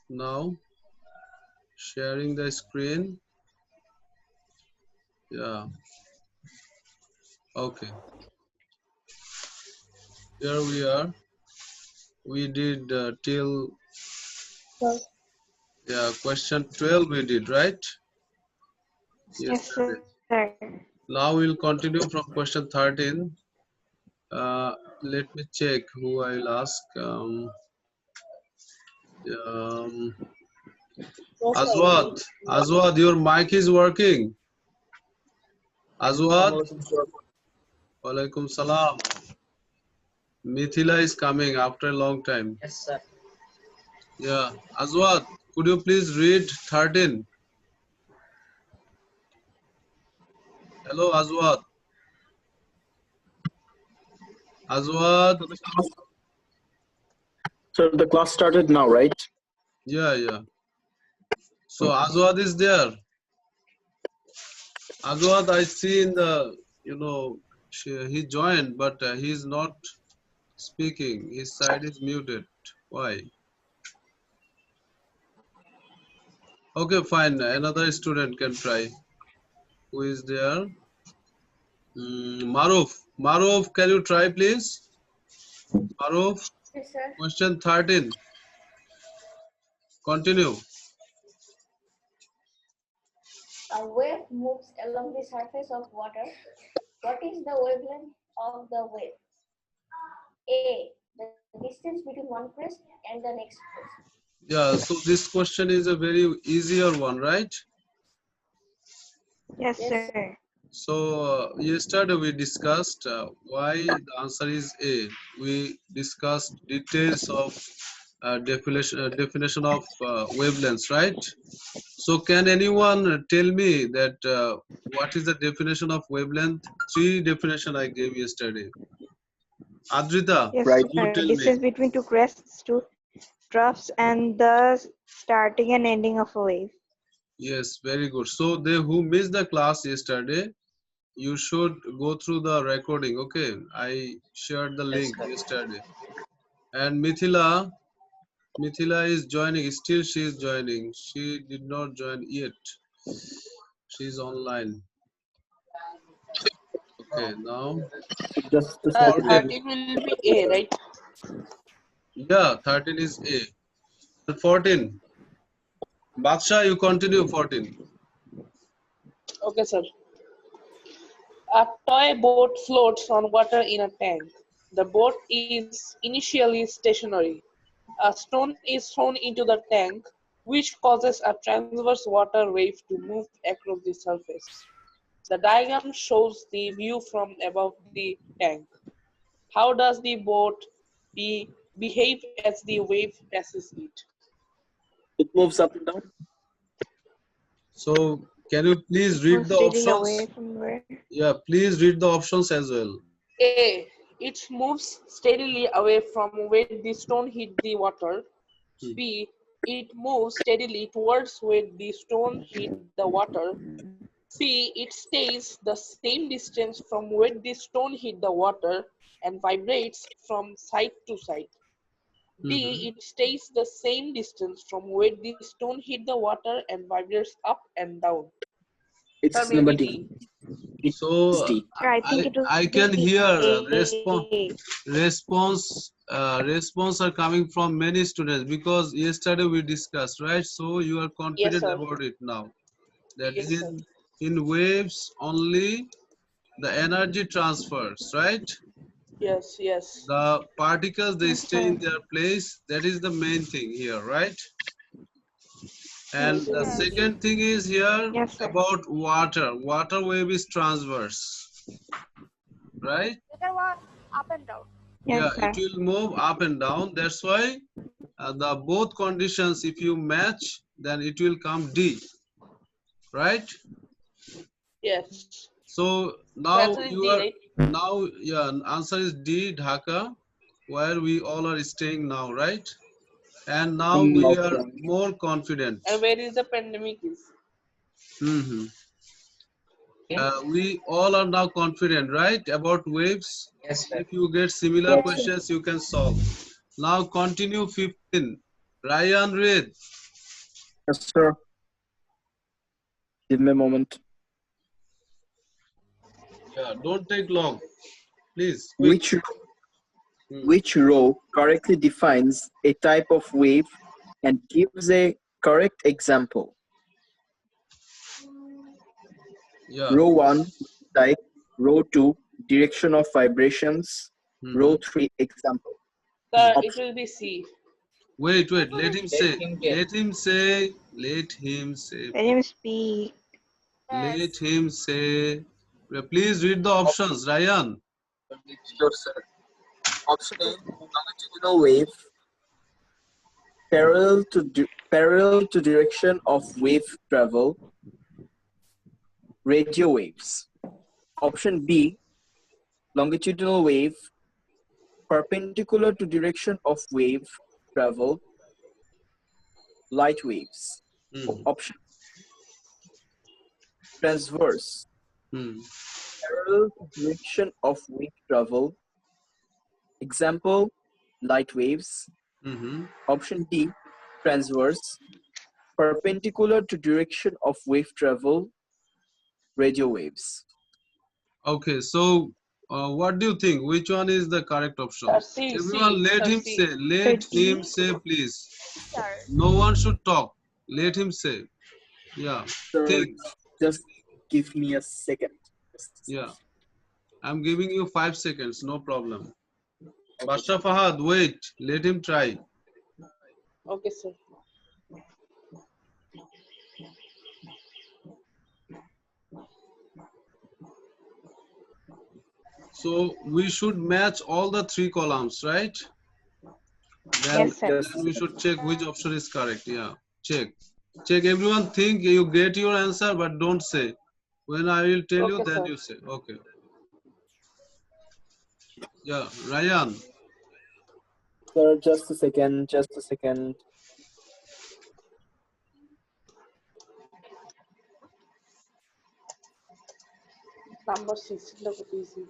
now. Sharing the screen. Yeah. Okay. Here we are. We did till question 12 we did, right? Yes, Yesterday. sir. Now we'll continue from question 13. Let me check who I'll ask. Um, Azwad, your mic is working. Azwad, Walaikum Salam. Mithila is coming after a long time. Yes, sir. Yeah, Azwad, could you please read 13? Hello, Azwad. Azwad. So the class started now, right? Yeah. So Azwad is there. Azwad, I see in the, he joined, but he's not speaking. His side is muted. Why? Okay, fine. Another student can try. Who is there? Maruf. Maruf, can you try, please? Maruf, Yes, sir. question 13. Continue. A wave moves along the surface of water. What is the wavelength of the wave? A. The distance between one crest and the next crest. Yeah, so this question is a very easier one, right? Yes, Yes, sir. So yesterday we discussed why the answer is A. We discussed details of definition of wavelengths, right? So can anyone tell me that what is the definition of wavelength? 3 definition I gave yesterday. Adrita, Yes, Right. you sir. tell me. Distance between two crests, two troughs, and the starting and ending of a wave. Yes, very good. So they who missed the class yesterday, you should go through the recording. Okay, I shared the Yes, link sir. yesterday. And Mithila is joining. Still she is joining. She did not join yet. She is online. Okay, now Just a second. 14. 13 will be A, right? Yeah, 13 is A. And 14. Baksha, you continue 14. Okay, sir. A toy boat floats on water in a tank. The boat is initially stationary. A stone is thrown into the tank, which causes a transverse water wave to move across the surface. The diagram shows the view from above the tank. How does the boat behave as the wave passes it? It moves up and down. So can you please read the Steadily away options? from where? Yeah, please read the options as well. A. It moves steadily away from where the stone hit the water. B. It moves steadily towards where the stone hit the water. C. It stays the same distance from where the stone hit the water and vibrates from side to side. D. It stays the same distance from where the stone hit the water and vibrates up and down. It's Sir, number maybe D. D. It's So D. I think it was I can hear A. response are coming from many students because yesterday we discussed, right? So you are Yes, confident sir. about it now. That Yes, sir. in waves only the energy transfers, right? Yes, yes. The particles they Yes, stay in sir. their place. That is the main thing here, right? And Yes, the yes. second thing is here Yes, sir. about water. Water wave is transverse, right? You can walk up and down. Yeah, Yes, it sir. will move up and down. That's why the both conditions, if you match, then it will come D, right? Yes. So So now answer is you D, are right? answer is D, Dhaka, where we all are staying now, right? And now we are Okay. more confident. And where is the pandemic is? Mhm. Okay. We all are now confident, right, about waves. Yes, sir. If you get similar Yes, sir. questions, you can solve. Now continue 15. Ryan, read. Yes, sir. Give me a moment. Yeah, don't take long. Please, quick. Which row correctly defines a type of wave and gives a correct example? Yeah. Row 1, type. Row 2, direction of vibrations. Row 3, example. Sir, it Option. will be C. Wait. Let him say. him get. Let him say. Let him say. Let him speak. Let him say. Please read the options, Ryan. Sure, sir. Option A, longitudinal wave, parallel to direction of wave travel, radio waves. Option B, longitudinal wave, perpendicular to direction of wave travel, light waves. Hmm. Option transverse, Hmm. parallel to direction of wave travel, example, light waves. Mm-hmm. Option D, transverse, perpendicular to direction of wave travel, radio waves. Okay, so what do you think? Which one is the correct option? Sir, C. Everyone, let Sir, him C. say. Let him 30. say, please. Sir. No one should talk. Let him say. Yeah. Sir, Think. just give me a second. Yeah. I'm giving you 5 seconds. No problem. Basha Fahad, wait. Let him try. Okay, sir. So we should match all the 3 columns, right? Then, Yes, sir. then we should check which option is correct. Yeah. Check. Check. Everyone think you get your answer, but don't say. When I will tell you, Okay, then sir. you say. Okay. Yeah. Ryan. Sir, just a second, just a second. Number 6. Look at easy.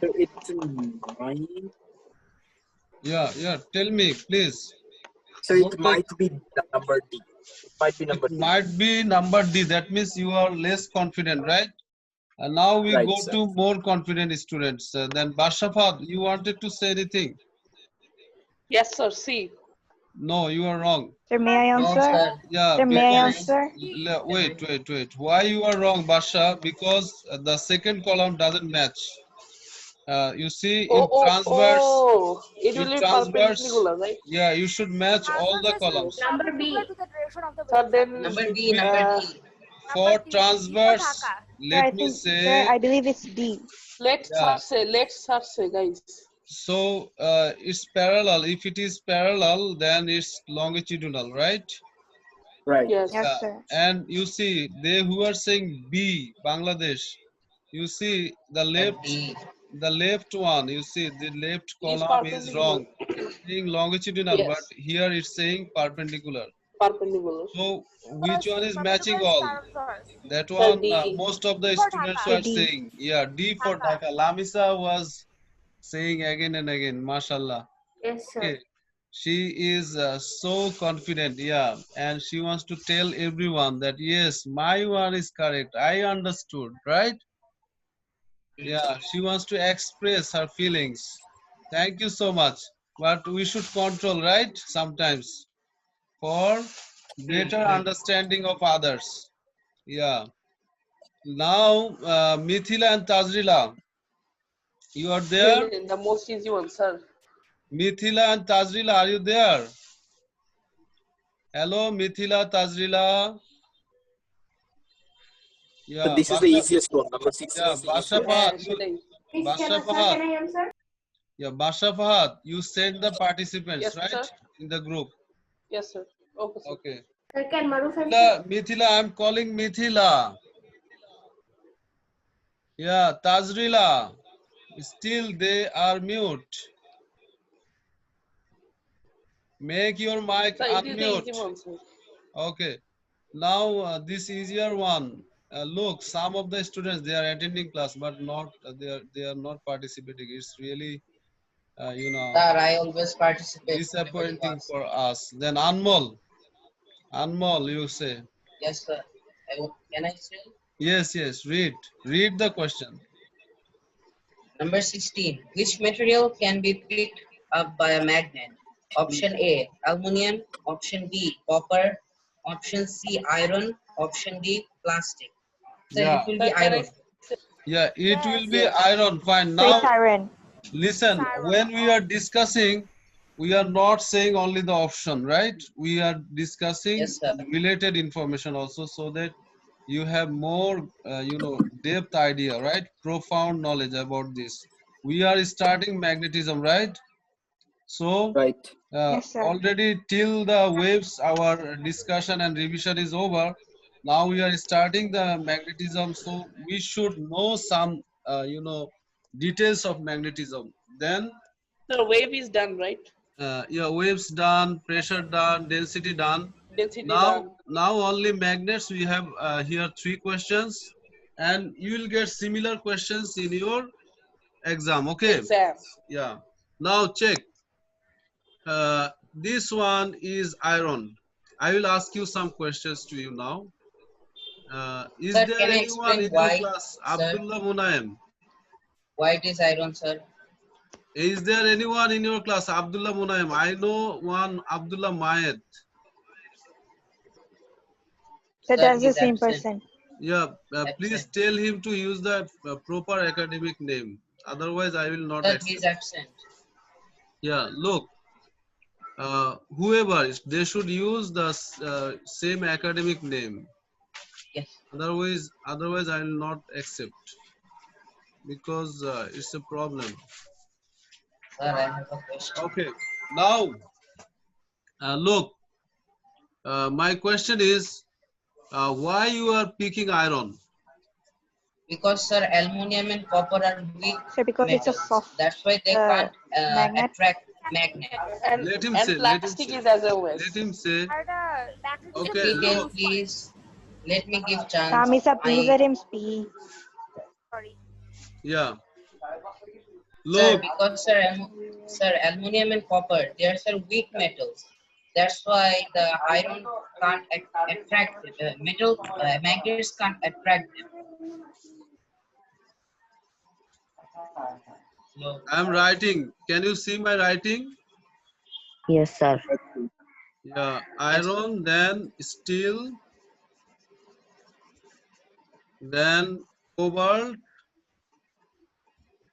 So it's mine. Yeah. Tell me, please. So Don't it take. might be number D. It might be It number D. might be number D. That means you are less confident, right? And now we Right, go sir. to more confident students. Then Bashafat, you wanted to say anything? Yes, sir. C. No, you are wrong. Sir, may I No, answer? sir. Yeah, Sir, may I because answer? wait. Why you are wrong, Basha? Because the second column doesn't match. You see, It in will be transverse, perpendicular, right? yeah, you should match all the columns. Number B. Sir, then You Number should D. be Number D. for transverse. Sir, I Let me think, sir, say, I believe it's D. let's yeah. search say, guys. So it's parallel. If it is parallel, then it's longitudinal, right? Right. Yes. Yes, Yeah. sir. And you see, they who are saying B, Bangladesh, you see Number D. the left one. You see the left Is column is perpendicular. wrong. It's saying longitudinal, but Yes. here it's saying perpendicular. Perpendicular. So which one is matching all? That Sir, one, D. most of the students So were D. saying, yeah, D for Dhaka. Lamisa was saying again and again, mashallah. Yes, sir. Okay. She is so confident, yeah, and she wants to tell everyone that yes, my one is correct. I understood, right? Yeah, she wants to express her feelings. Thank you so much. But we should control, right? Sometimes for better understanding of others. Yeah. Now, Mithila and Tazrila, you are there? The most easy one, sir. Mithila and Tazrila, are you there? Hello, Mithila, Tazrila. So Yeah, this is the Basha. easiest one. Number 6 Yeah, is the Basha easiest. Fahad. সেটাই। Basha Sir, Fahad. can I answer? Yeah, Basha Fahad. You sent the participants, Yes, right? sir. In the group. Yes, sir. Okay, sir. Okay. Sir, can Maruf answer? Mithila, I'm calling Mithila. Yeah, Tazrila. Still they are mute. Make your mic Sir, it is the easy unmute. one, sir. Okay. Now this easier one. Look, some of the students they are attending class, but not they are not participating. It's really Sir, I always participate whenever you disappointing ask. for us. Then Anmol, you say. Yes, sir. Can I say? Yes, yes. Read the question. Number 16. Which material can be picked up by a magnet? Option A, aluminum. Option B, copper. Option C, iron. Option D, plastic. Sir, Yeah, it will Sir, be can I iron. say? yeah. It will Yes. be iron. Fine. So it's Now iron. listen. When we are discussing, we are not saying only the option, right? We are discussing Yes, sir. related information also, so that you have more, depth idea, right? Profound knowledge about this. We are starting magnetism, right? So Right. Yes, sir. already till the waves, our discussion and revision is over. Now we are starting the magnetism, so we should know some, details of magnetism. Then, The wave is done, right? yeah, waves done, pressure done, density done. Density Now, done. now only magnets. We have here three questions, and you will get similar questions in your exam. Okay, Exam. yeah. Now check. This one is iron. I will ask you some questions to you now. Is Sir, there can I anyone explain in your why, class, sir? Abdullah Munaim? Why it is iron, sir? Is there anyone in your class, Abdullah Munaim? I know one Abdullah Mayed. So Sir, that's the he's same absent. person. Yeah, please Absent. tell him to use the proper academic name. Otherwise, I will not Sir, he's accept. absent. Yeah, look, whoever is, they should use the same academic name. Yes. Otherwise, I will not accept because it's a problem. Sir, I have a question. Okay, now look, my question is, why you are picking iron? Because, sir, aluminum and copper are weak So because it's a metals. soft That's why they can't magnet. attract magnets. And Let him and say. Let him plastic say. is as Let always. him say. Let Okay, me tell, look. please. Let me give chance. Kamisa, please let him speak. Yeah, Sir, look. because sir, aluminum and copper, they are sir weak metals. That's why the iron can't attract magnets can't attract them. So, I'm writing. Can you see my writing? Yes, sir. Yeah, yes, sir. iron, then steel, then cobalt,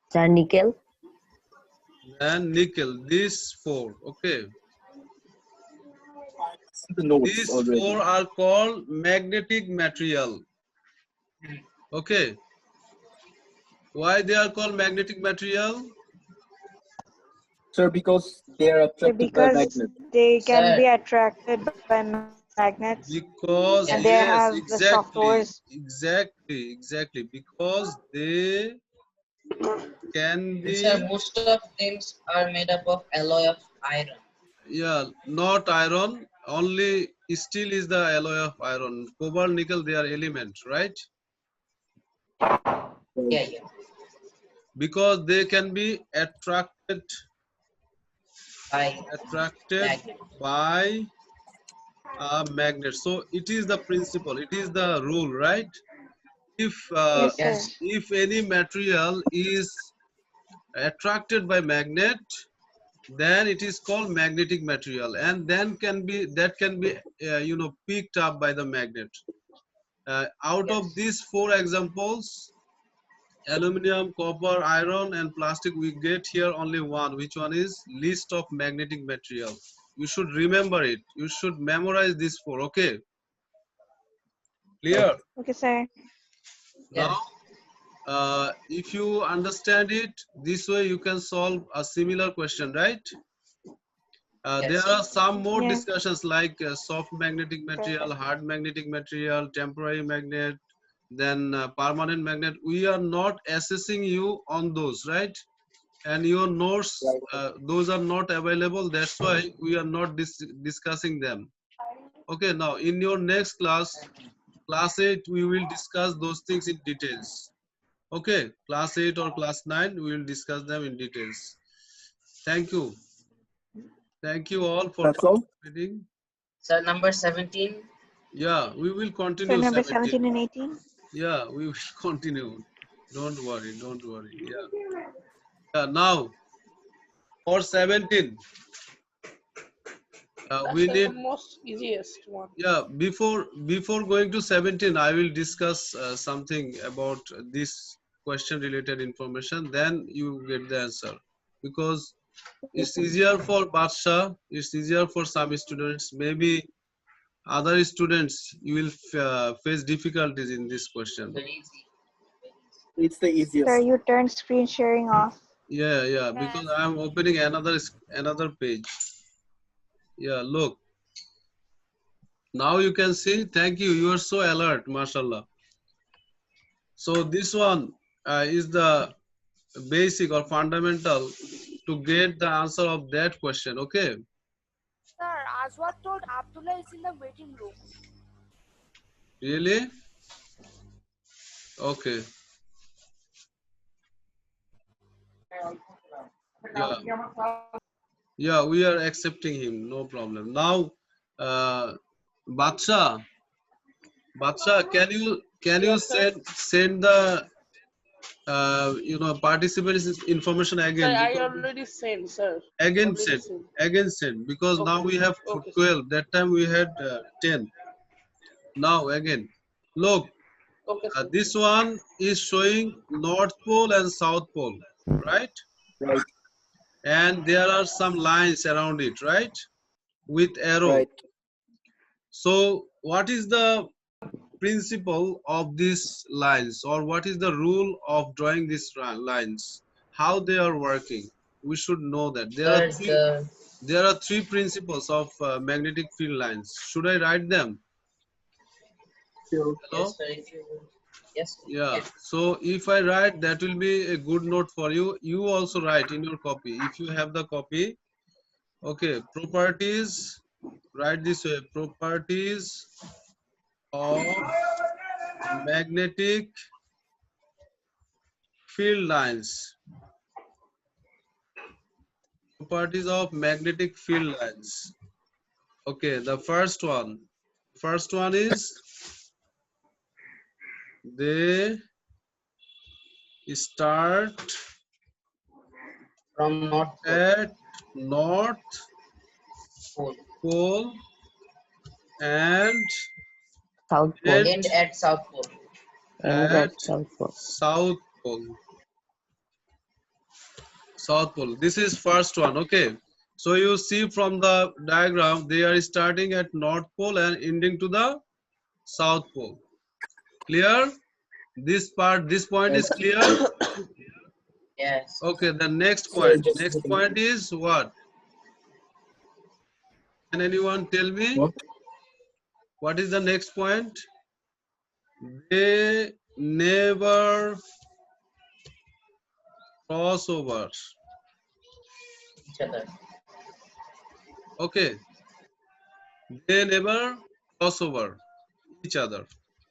Sir, nickel. then nickel. These four. Okay. The notes These four already. are called magnetic material. Okay. Why they are called magnetic material? Sir, because they are So attracted by because magnet. they can Sir, be attracted by magnets and Because they yes, have yes, the softwares. exactly. Because they can and sir, be, most of them are made up of alloy of iron. yeah, not iron. Only steel is the alloy of iron. Cobalt, nickel, they are elements, right? Yeah, Right. yeah. Because they can be By attracted magnet. by a magnet. So it is the principle. It is the rule, right? If Yes, sir. Yes, if any material is attracted by magnet, then it is called magnetic material, and then can be picked up by the magnet. Out of yes, these four examples, aluminum, copper, iron, and plastic, we get here only one. Which one is list of magnetic material? You should remember it. You should memorize these four. Okay, clear? Okay, sir. Now, yes, if you understand it this way, you can solve a similar question, right? There yes. are some more Yes, discussions like soft magnetic material, hard magnetic material, temporary magnet, then permanent magnet. We are not assessing you on those, right? And your notes, Right. those are not available. That's why we are not discussing them. Okay, now in your next class, class 8, we will discuss those things in details. Okay, class 8 or class 9, we will discuss them in details. Thank you. Thank you all for That's all. participating. Sir, number 17. Yeah, we will So continue number 17. 17 and 18. Yeah, we will continue. Don't worry, don't worry. Yeah. Yeah, now for 17, That's we the need, most easiest one. yeah, before going to 17, I will discuss something about this question related information. Then you get the answer, because it's easier for Badsha, it's easier for some students. Maybe other students, you will face difficulties in this question. Very easy. It's the Sir, easiest. you turned screen sharing off. Yeah, because I'm opening another page. Yeah, look. Now you can see. Thank you. You are so alert, mashallah. So this one is the basic or fundamental to get the answer of that question. Okay. Sir, Aswad told Abdullah is in the waiting room. Really? Okay. Yeah. Yeah, we are accepting him. No problem. Now, Batsha, can you Yes, sir. send the participants information Sir, again, I because already sent, sir. again Already send sent. again send because now Okay. we have Okay, sir. 12. That time we had 10. Now again, look, Okay, sir. this one is showing North Pole and South Pole, right? Right. And there are some lines around it, right? With arrow. Right. So what is the principle of these lines, or what is the rule of drawing these lines, how they are working? We should know that Sir, the there are three principles of magnetic field lines. Should I write them? Sure. Hello? yes, sir, if you would. Yes, sir, Yeah, yes. so if I write, that will be a good note for you. You also write in your copy if you have the copy. Okay, properties, write this way: properties of magnetic field lines. Properties of magnetic field lines. Okay, the first one. First one is they start From North Pole. at North Pole. Pole and South Pole. end End at South Pole. And at at South Pole. South Pole. South Pole. This is first one. Okay. So you see from the diagram, they are starting at North Pole and ending to the South Pole. Clear? This point is clear. Yes. Okay, the next Sorry, point. just a Next second. point is what? Can anyone tell me? What? What is the next point? They never cross over. Each other. Okay. They never cross over each other.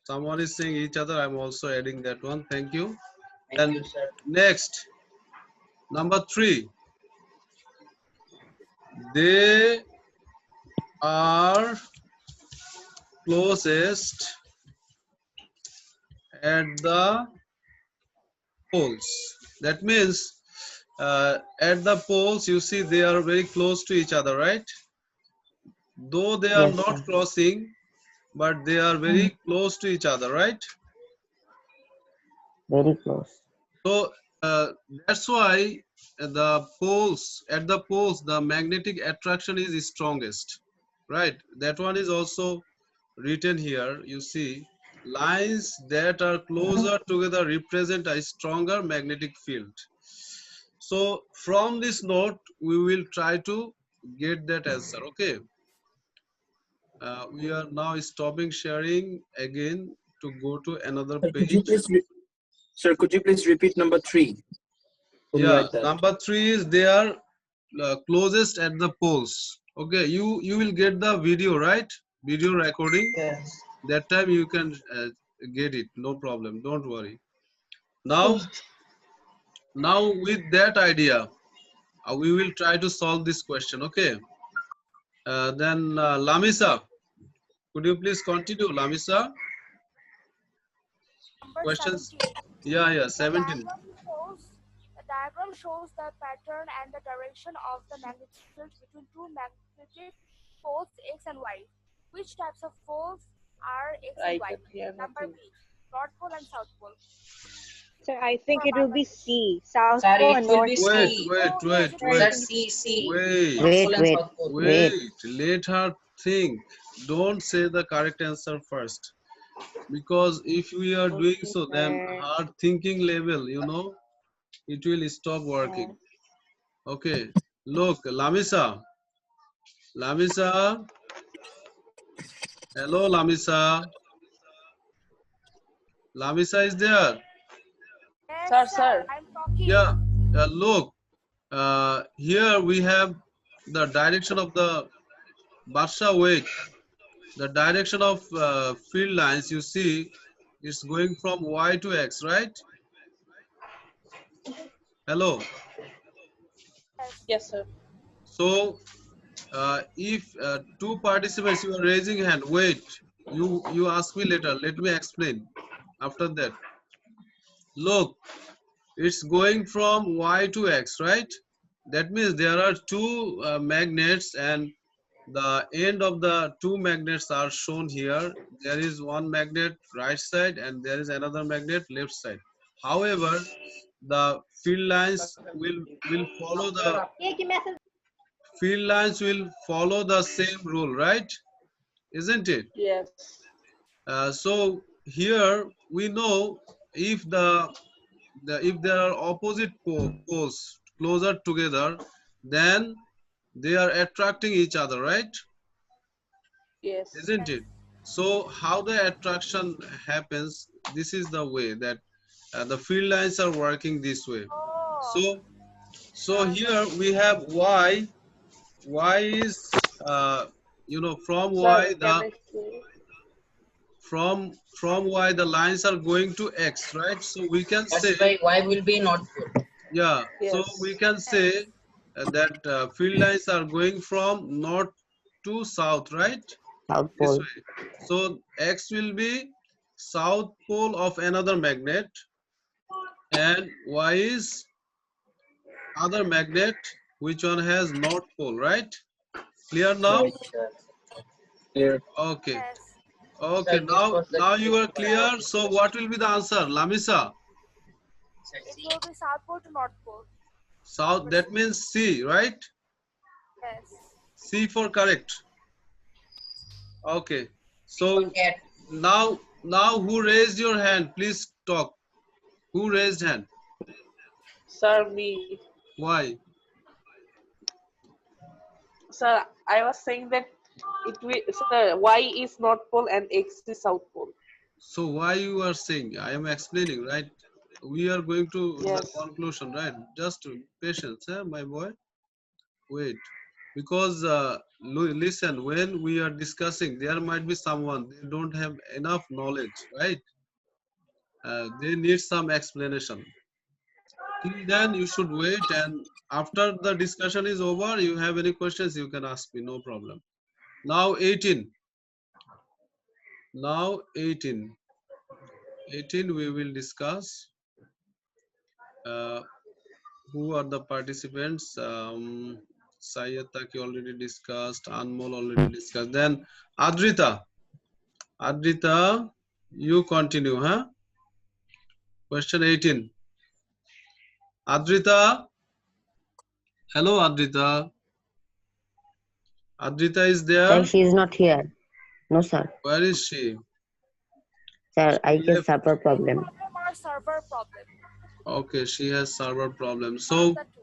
Someone is saying each other. I'm also adding that one. Thank you. Thank And you, sir. next, number 3. They are closest at the poles. That means at the poles, you see they are very close to each other, right? Though they are Yes, not sir. crossing, but they are very close to each other, right? Very close. So that's why at the poles, the magnetic attraction is strongest, right? That one is also written here. You see, lines that are closer together represent a stronger magnetic field. So from this note, we will try to get that answer. Okay. We are now stopping sharing again to go to another Sir, could you page. please, sir, could you please repeat number 3? Couldn't Yeah, write that. number 3 is they are closest at the poles. Okay, you will get the video, right? video recording. Yes. That time you can get it, no problem, don't worry. Now with that idea, we will try to solve this question, okay? Then Lamisa, could you please continue, Lamisa? Number Questions? 17. Yeah, The 17. diagram shows the pattern and the direction of the magnetic field between two magnetic poles X and Y. Which types of poles are X and I Y? can hear Number nothing. B, North Pole and South Pole. Sir, I think For it will be Bangladesh. C. South Sir, Pole it and will North be Pole. Wait, C. wait, Oh wait, yes, it is Sir, I Sir, wait, think C, C. wait, North Wait, Pole and wait, South Pole. wait. let her think. Don't say the correct answer first. Because if we are doing okay, so, then sir. her thinking level, it will stop Yes. working. Okay. Look, Lamisa. Lamisa. Hello, Lamisa. Lamisa is there. Yes, Sir, sir. sir. I'm talking. Yeah. Look. Here we have the direction of the Barsha weight. The direction of field lines, you see, it's going from Y to X, right? Hello. Yes. Yes, sir. So if two participants, you are raising hand, wait, you ask me later, let me explain after that. Look, it's going from Y to X, right? That means there are two magnets, and the end of the two magnets are shown here. There is one magnet right side and there is another magnet left side. However, the field lines will follow the same rule, right? Isn't it? Yes. So here we know if if there are opposite poles closer together, then they are attracting each other, right? Yes. Isn't it? So how the attraction happens, this is the way that the field lines are working this way. Oh, So here understood. we have Y. Y is from Sir, Y can the I say? from Y the lines are going to X, right? So we can say, That's why Y will be North Pole. yeah, so we Yes. can say Yes. that field lines are going from north to south, right? South This Pole. way. So X will be south pole of another magnet and Y is other magnet which one has north pole, right? Clear now? Right. Yes, sir. Clear. Okay. Yes. Okay, Sir, this was the now you are tricky part clear. of this So question. what will be the answer? Lamisa, Sir, It C. will be South Pole to North Pole. south, Number that C. means C, right? Yes. C for correct. Okay. C for So cat. now who raised your hand? Please talk. Who raised hand? Sir, me. Why? Sir, I was saying that it will. Sir, Y is North Pole and X is South Pole. So why you are saying? I am explaining, right? We are going to the Yes. conclusion, right? Just patience, my boy. Wait, because listen, when we are discussing, there might be someone they don't have enough knowledge, right? They need some explanation. Till then, you should wait, and after the discussion is over, you have any questions, you can ask me, no problem. Now 18. Now 18. 18 we will discuss. Uh, who are the participants? Syed Taki already discussed, Anmol already discussed. Then Adrita. Adrita, you continue, huh? Question 18. Adrita. Hello, Adrita. Adrita is Sir, there? she is not here. No, sir. Where is she? Sir, I She guess left. server Network problem. problem or server problem? Okay, she has server problem. One of the two.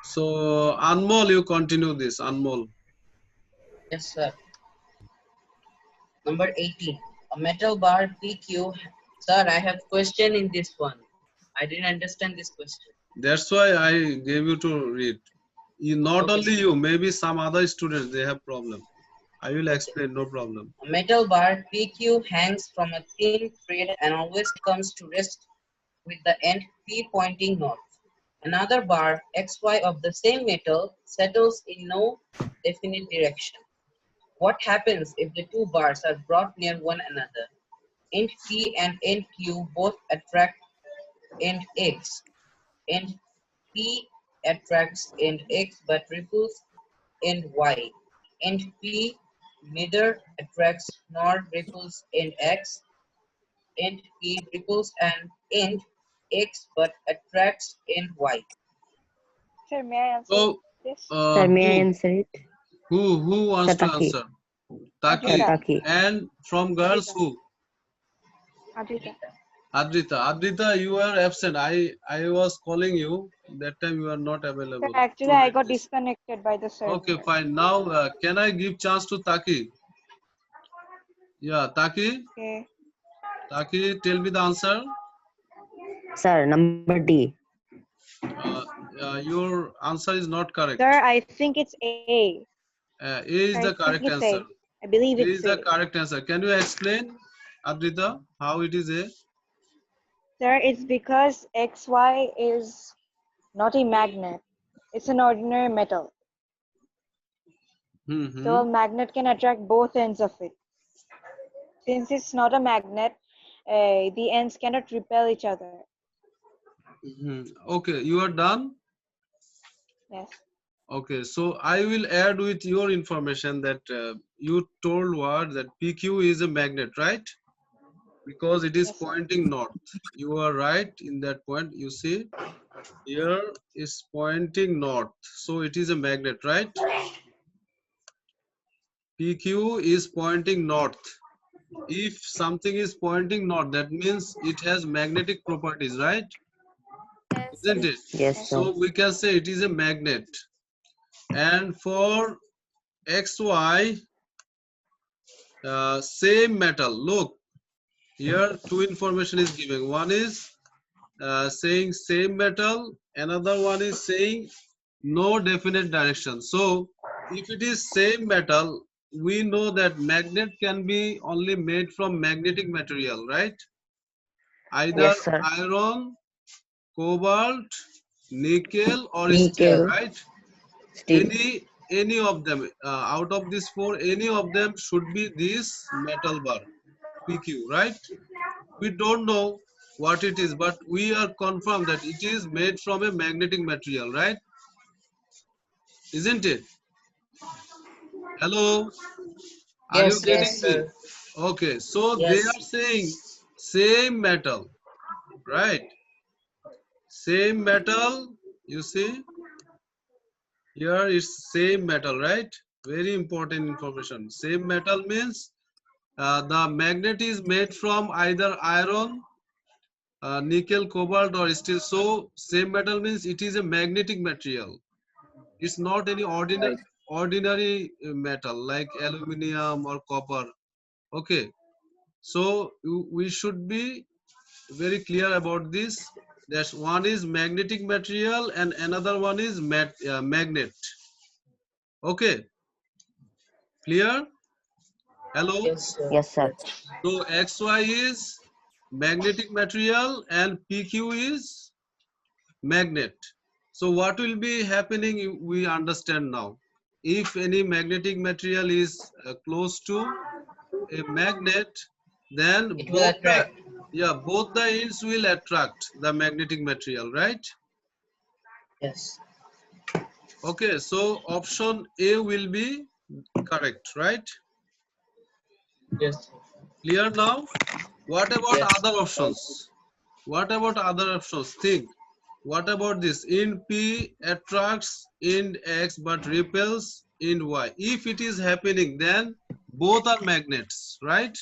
So Anmol, you continue this. Anmol. Yes, sir. Number 18. A metal bar PQ. Sir, I have question in this one. I didn't understand this question. That's why I gave you to read. Not Okay, only sir. you, maybe some other students they have problem. I will Okay. explain, no problem. A metal bar PQ hangs from a thin thread and always comes to rest with the end P pointing north. Another bar XY of the same metal settles in no definite direction. What happens if the two bars are brought near one another? End P and end Q both attract end X. End P attracts end X but repels end Y. End P neither attracts nor repels end X. End P repels and end X but attracts end Y. Sir, may I answer So, this? Sir, may I who answer it? who wants to Sataki. answer? Taki. Adrita. Sataki. And from girls, Adrita. who? Adrita. Adrita. Adrita, you are absent. I was calling you. That time you are not Sir, available actually, to I read got this. disconnected by the Okay, server. fine. Now, can I give chance to Taki? Yeah, Taki. Okay. Taki, tell me the answer. Sir, number D. Uh, your answer is not correct. Sir, I think it's A. A is I the think correct it's answer. A. I believe A it's is the A. correct answer. Can you explain, Adrita, how it is A? Sir, it's because XY is not a magnet. It's an ordinary metal. So Mm-hmm. a magnet can attract both ends of it. Since it's not a magnet, the ends cannot repel each other. Mm-hmm. Okay, you are done. Yes. Okay, so I will add with your information that you told what that PQ is a magnet, right? Because it is Yes, sir. pointing north. You are right in that point. You see, here is pointing north, so it is a magnet, right? PQ is pointing north. If something is pointing north, that means it has magnetic properties, right? Yes. Isn't it? Yes, Yes. sir. So we can say it is a magnet. And for XY, same metal. Look, here two information is given. One is saying same metal, another one is saying no definite direction. So if it is same metal, we know that magnet can be only made from magnetic material, right? Either Yes, sir. iron, cobalt, nickel, or steel, Nickel, right? steel. Any of them out of these four, any of them should be this metal bar, PQ, right? We don't know what it is, but we are confirmed that it is made from a magnetic material, right? Isn't it? Hello, are you Yes, getting yes, Yes. me? sir. Okay, so they Yes, are saying same metal, right? Same metal, you see, here is same metal, right? Very important information. Same metal means the magnet is made from either iron, nickel, cobalt, or steel. So same metal means it is a magnetic material. It's not any Right. ordinary metal like aluminum or copper. Okay, so we should be very clear about this. That one is magnetic material and another one is magnet. Okay, clear? Hello. yes, sir. Yes, sir. So XY is magnetic material and PQ is magnet. So what will be happening, we understand now. If any magnetic material is close to a magnet, then It will attract. both the ends will attract the magnetic material, right? Yes, Okay, so option A will be correct, right? yes, Clear now? What about yes. other Right. options? What about other options? Think. What about this? In P attracts in X but repels in Y. If it is happening, then both are magnets, right?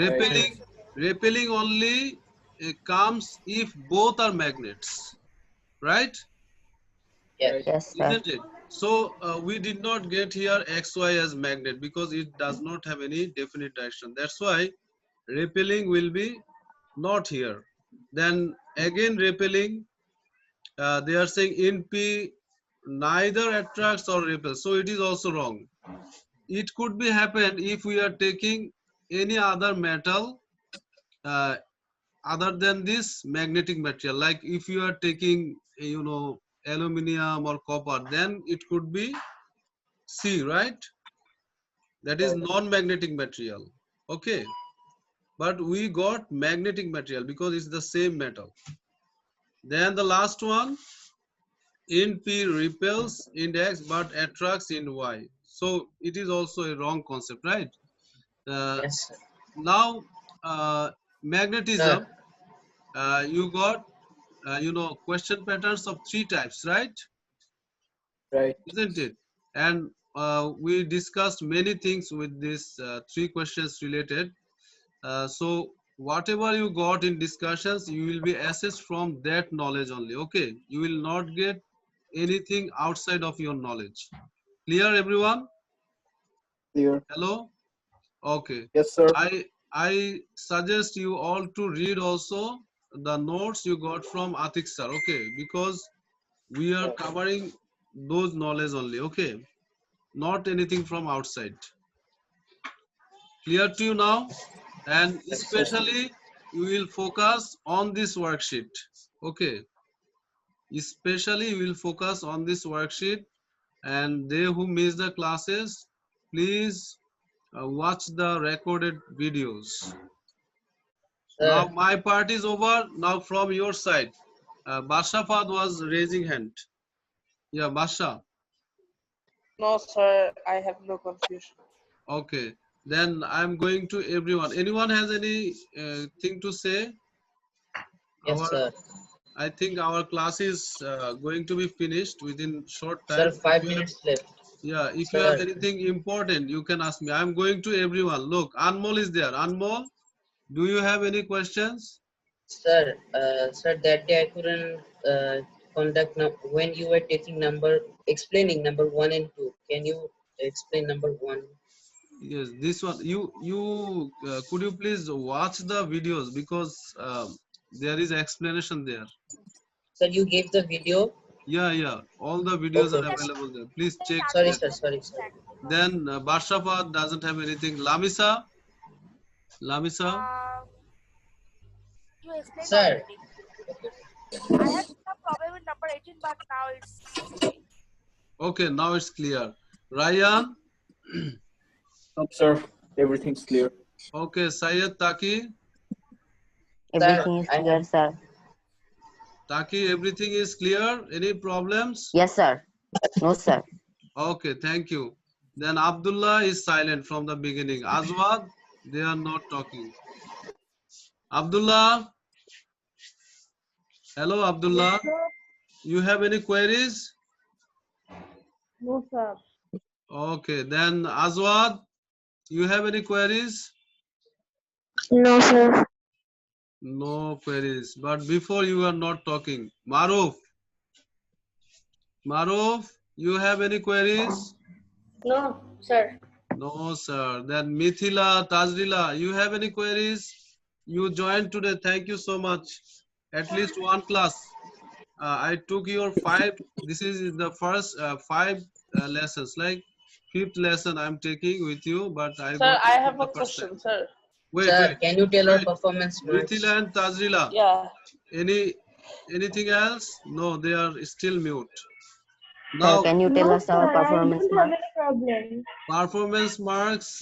Right. Repelling, repelling only comes if both are magnets, right? Yes, Right. Yes, sir. Isn't it? So we did not get here XY as magnet because it does not have any definite direction. That's why repelling will be not here. Then again repelling, they are saying in P neither attracts or repels. So it is also wrong. it could be happen if we are taking any other metal uh, other than this magnetic material. Like if you are taking, aluminum or copper, then it could be C, right? That is Right. non-magnetic material. Okay, but we got magnetic material because it's the same metal. Then the last one, in P repels in X but attracts in Y. So it is also a wrong concept, right? Uh, Yes, sir. now, Sir, magnetism, you got, question patterns of three types, right? Right. Isn't it? And we discussed many things with these three questions related. So whatever you got in discussions, you will be assessed from that knowledge only. Okay, you will not get anything outside of your knowledge. Clear, everyone? Clear. Hello. Okay. Yes, sir. I suggest you all to read also the notes you got from Atik sir. Okay, because we are Right. covering those knowledge only. Okay, not anything from outside. Clear to you now? And yes, sir. especially you will focus on this worksheet. Okay, especially you will focus on this worksheet, and they who miss the classes, please watch the recorded videos. Now Sir, my part is over. Now from your side, Basha Fad was raising hand. Yeah, Basha. No, sir, I have no confusion. Okay, then I'm going to everyone. Anyone has any thing to say? yes, Our, sir. I think our class is going to be finished within short Sir, time. If five you have, minutes left. yeah, if you have Sir, anything important, you can ask me. I'm going to everyone. Look, Anmol is there. Anmol, do you have any questions? sir, that day I couldn't conduct when you were taking explaining number one and two. Can you explain number one? Yes, this one. You could you please watch the videos because there is explanation there. Sir, you gave the video. Yeah, yeah. All the videos Okay, are okay, That sir. available there. Please that check Sorry, that. sir. Anmol Sorry, will sorry. understand because Then Barshafat doesn't have anything. Lamisa, Lamisa. um, you explained Sir, already. okay. I had some problem with number 18, but now it's okay. Okay, now it's clear. Ryan. No, sir. Everything's clear. Okay, Syed Taki. Sir, Everything is I clear, have sir. Taki, everything is clear. Any problems? Yes, sir. No, sir. Okay, thank you. Then Abdullah is silent from the beginning. Azwad, they are not talking. Abdullah, hello Yes, Abdullah. sir. You have any queries? No, sir. Okay, then Azwad, you have any queries? No, sir. No queries. But before you are not talking. Maruf, you have any queries? No, sir. No, sir. Then Mithila, Tajrila, you have any queries? You joined today. Thank you so much. At least one class. I took your five. This is the first five lessons. Like fifth lesson I'm taking with you, but I Sir, got I you for have the one first time. question, sir. Wait, sir. wait, Can you tell our wait. performance marks? Mithila and Tajrila. Yeah. Anything else? No, they are still mute. Sir, Now can you tell No, us our sir. I performance don't have mark? any problem. performance marks.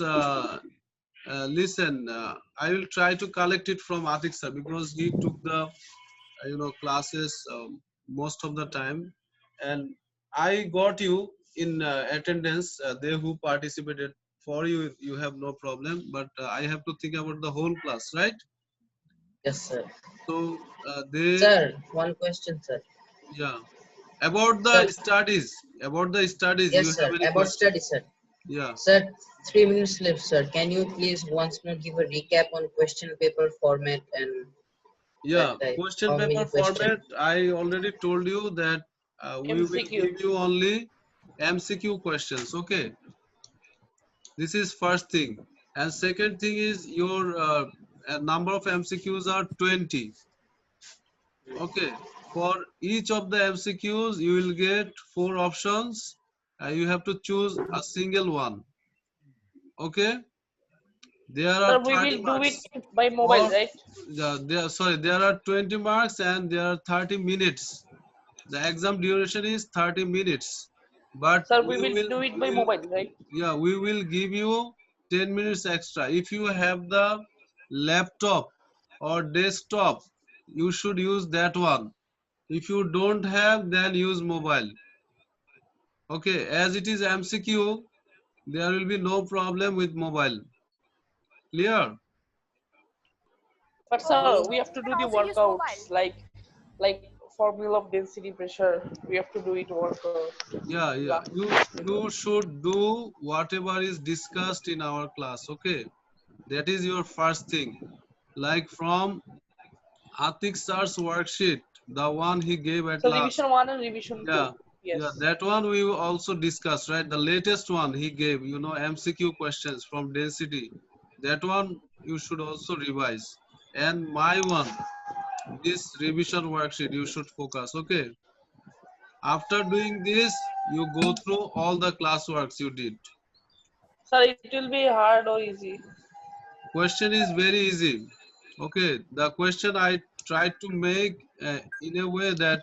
Listen, I will try to collect it from Atik sir because he took the classes most of the time, and I got you in attendance. They who participated, for you have no problem, but I have to think about the whole class, right? Yes, sir. So they, Sir, one question, sir. yeah, about Sir, the studies yes, you have sir. any About question? study, sir. Yeah. Sir, 3 minutes left, sir. Can you please once more give a recap on question paper format and that Yeah, type? question How many paper questions? format. I already told you that we will MCQ. give you only MCQ questions. Okay, this is first thing, and second thing is your number of MCQs are 20. Okay, for each of the MCQs you will get four options. You have to choose a single one. Okay, there are Sir, we 30 will do it marks. by mobile, Or right? there are 20 marks and there are 30 minutes. The exam duration is 30 minutes, but Sir, we will do it by mobile, right? yeah, we will give you 10 minutes extra. If you have the laptop or desktop, you should use that one. If you don't have, then use mobile. Okay, as it is MCQ, there will be no problem with mobile. Clear? But Okay, sir, so we have we to can do the also use mobile. workouts like formula of density pressure. We have to do it workout. Yeah, yeah. You should do whatever is discussed in our class. Okay, that is your first thing. Like from Atik sir's worksheet, the one he gave at So last. revision 1 and revision 2. Yeah, yeah, Yes. that one we will also discuss, right? The latest one he gave, MCQ questions from density. That one you should also revise. And my one, this revision worksheet, you should focus. Okay. After doing this, you go through all the classworks you did. Sir, it will be hard or easy. Question is very easy. Okay, the question I tried to make in a way that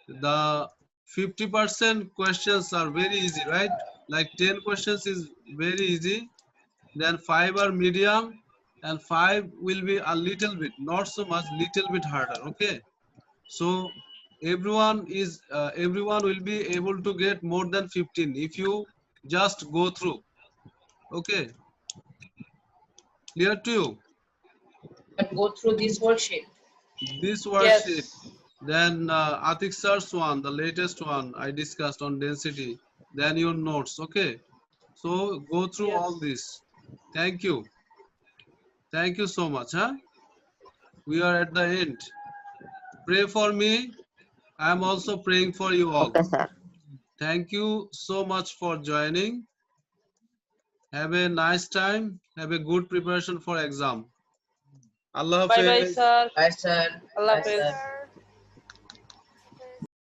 the 50% questions are very easy, right? Like 10 questions is very easy, then 5 are medium, and 5 will be a little bit, not so much, little bit harder. Okay, so everyone will be able to get more than 15 if you just go through. Okay, clear to you? But go through this worksheet. This worksheet, Yes. then Atik sir's one, the latest one I discussed on density, then your notes. Okay, so go through all Yes. this. Thank you. Thank you so much. Huh? We are at the end. Pray for me. I am also praying for you all. Okay, sir. Thank you so much for joining. Have a nice time. Have a good preparation for exam. Allah Bye bye, Hafiz. sir. Bye, sir. Allah Bye, Hafiz. sir.